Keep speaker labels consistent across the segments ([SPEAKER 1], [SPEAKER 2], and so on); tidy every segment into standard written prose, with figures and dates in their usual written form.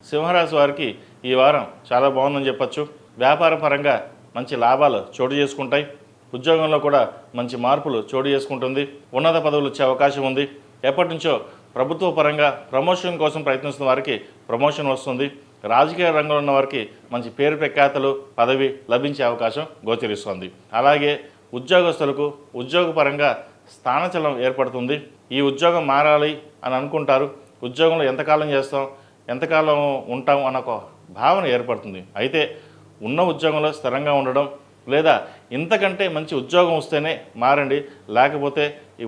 [SPEAKER 1] సింహరాశి వారికి ఈ వారం చాలా బాగుందని చెప్పచ్చు. వ్యాపార పరంగా మంచి లాభాలు చోటు చేసుకుంటాయి. ఉద్యోగంలో కూడా మంచి మార్పులు చోటు చేసుకుంటుంది. ఉన్నత పదవులు వచ్చే అవకాశం ఉంది. ఎప్పటి నుంచో ప్రభుత్వ పరంగా ప్రమోషన్ కోసం ప్రయత్నిస్తున్న వారికి ప్రమోషన్ వస్తుంది. రాజకీయ రంగంలో ఉన్న వారికి మంచి పేరు ప్రఖ్యాతలు పదవి లభించే అవకాశం గోచరిస్తుంది. అలాగే ఉద్యోగస్తులకు ఉద్యోగపరంగా స్థానచలనం ఏర్పడుతుంది. ఈ ఉద్యోగం మారాలి అని అనుకుంటారు. ఉద్యోగంలో ఎంతకాలం చేస్తాం, ఎంతకాలం ఉంటాం అన్న ఒక భావన ఏర్పడుతుంది. అయితే ఉన్న ఉద్యోగంలో స్థిరంగా ఉండడం లేదా ఇంతకంటే మంచి ఉద్యోగం వస్తేనే మారండి, లేకపోతే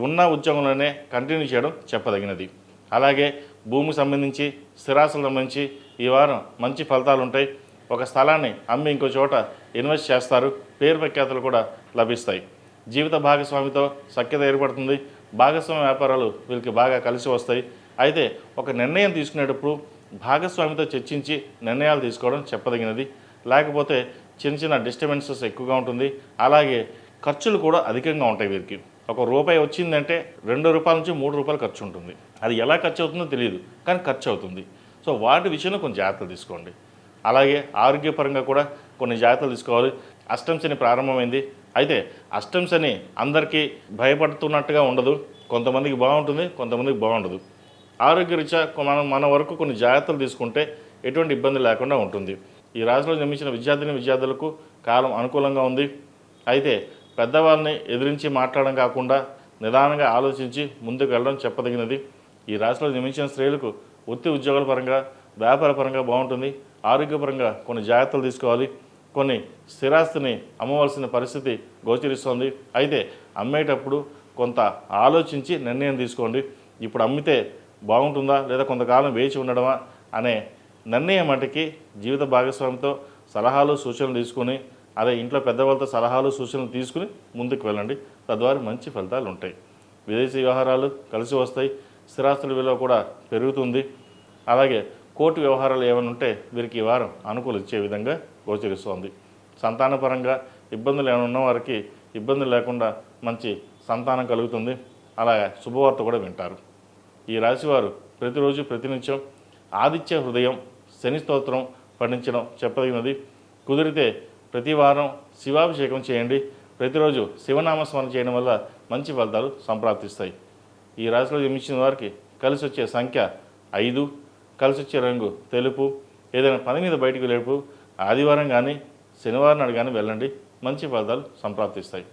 [SPEAKER 1] ఉన్న ఉద్యోగంలోనే కంటిన్యూ చేయడం చెప్పదగినది. అలాగే భూమికి సంబంధించి స్థిరాస్తులకు సంబంధించి ఈ వారం మంచి ఫలితాలు ఉంటాయి. ఒక స్థలాన్ని అమ్మి ఇంకో చోట ఇన్వెస్ట్ చేస్తారు. పేరు ప్రఖ్యాతులు కూడా లభిస్తాయి. జీవిత భాగస్వామితో సఖ్యత ఏర్పడుతుంది. భాగస్వామి వ్యాపారాలు వీరికి బాగా కలిసి వస్తాయి. అయితే ఒక నిర్ణయం తీసుకునేటప్పుడు భాగస్వామితో చర్చించి నిర్ణయాలు తీసుకోవడం చెప్పదగినది. లేకపోతే చిన్న చిన్న డిస్టర్బెన్సెస్ ఎక్కువగా ఉంటుంది. అలాగే ఖర్చులు కూడా అధికంగా ఉంటాయి. వీరికి ఒక రూపాయి వచ్చిందంటే ₹2 నుంచి ₹3 ఖర్చు ఉంటుంది. అది ఎలా ఖర్చు అవుతుందో తెలియదు, కానీ ఖర్చు అవుతుంది. సో వాటి విషయంలో కొన్ని జాగ్రత్తలు తీసుకోండి. అలాగే ఆరోగ్యపరంగా కూడా కొన్ని జాగ్రత్తలు తీసుకోవాలి. అష్టమ శని ప్రారంభమైంది. అయితే అష్టమ శని అందరికీ భయపడుతున్నట్టుగా ఉండదు. కొంతమందికి బాగుంటుంది, కొంతమందికి బాగుండదు. ఆరోగ్యరీత్యా మన వరకు కొన్ని జాగ్రత్తలు తీసుకుంటే ఎటువంటి ఇబ్బంది లేకుండా ఉంటుంది. ఈ రాశిలో జన్మించిన విద్యార్థులకు కాలం అనుకూలంగా ఉంది. అయితే పెద్దవాళ్ళని ఎదిరించి మాట్లాడడం కాకుండా నిదానంగా ఆలోచించి ముందుకు వెళ్ళడం చెప్పదగినది. ఈ రాశిలో జన్మించిన స్త్రీలకు వృత్తి ఉద్యోగాల పరంగా వ్యాపార పరంగా బాగుంటుంది. ఆరోగ్యపరంగా కొన్ని జాగ్రత్తలు తీసుకోవాలి. కొన్ని స్థిరాస్తిని అమ్మవలసిన పరిస్థితి గోచరిస్తుంది. అయితే అమ్మేటప్పుడు కొంత ఆలోచించి నిర్ణయం తీసుకోండి. ఇప్పుడు అమ్మితే బాగుంటుందా లేదా కొంతకాలం వేచి ఉండడమా అనే నిర్ణయం మటుకి జీవిత భాగస్వామితో సలహాలు సూచనలు తీసుకుని, అదే ఇంట్లో పెద్దవాళ్ళతో సలహాలు సూచనలు తీసుకుని ముందుకు వెళ్ళండి. తద్వారా మంచి ఫలితాలు ఉంటాయి. విదేశీ వ్యవహారాలు కలిసి వస్తాయి. స్థిరాస్తుల విలువ కూడా పెరుగుతుంది. అలాగే కోర్టు వ్యవహారాలు ఏమైనా ఉంటే వీరికి ఈ వారం అనుకూలించే విధంగా గోచరిస్తోంది. సంతానపరంగా ఇబ్బందులు ఏమైనా ఉన్న వారికి ఇబ్బందులు లేకుండా మంచి సంతానం కలుగుతుంది. అలాగే శుభవార్త కూడా వింటారు. ఈ రాశివారు ప్రతిరోజు ప్రతినిత్యం ఆదిత్య హృదయం శని స్తోత్రం పఠించడం చెప్పదగినది. కుదిరితే ప్రతి వారం శివాభిషేకం చేయండి. ప్రతిరోజు శివనామస్మరణ చేయడం వల్ల మంచి ఫలితాలు సంప్రాప్తిస్తాయి. ఈ రాశిలో జన్మించిన వారికి కలిసి వచ్చే సంఖ్య 5, కలిసి వచ్చే రంగు తెలుపు. ఏదైనా పని మీద బయటకు వెళ్ళేటప్పుడు ఆదివారం కానీ శనివారం నాడు కానీ వెళ్ళండి. మంచి ఫలితాలు సంప్రాప్తిస్తాయి.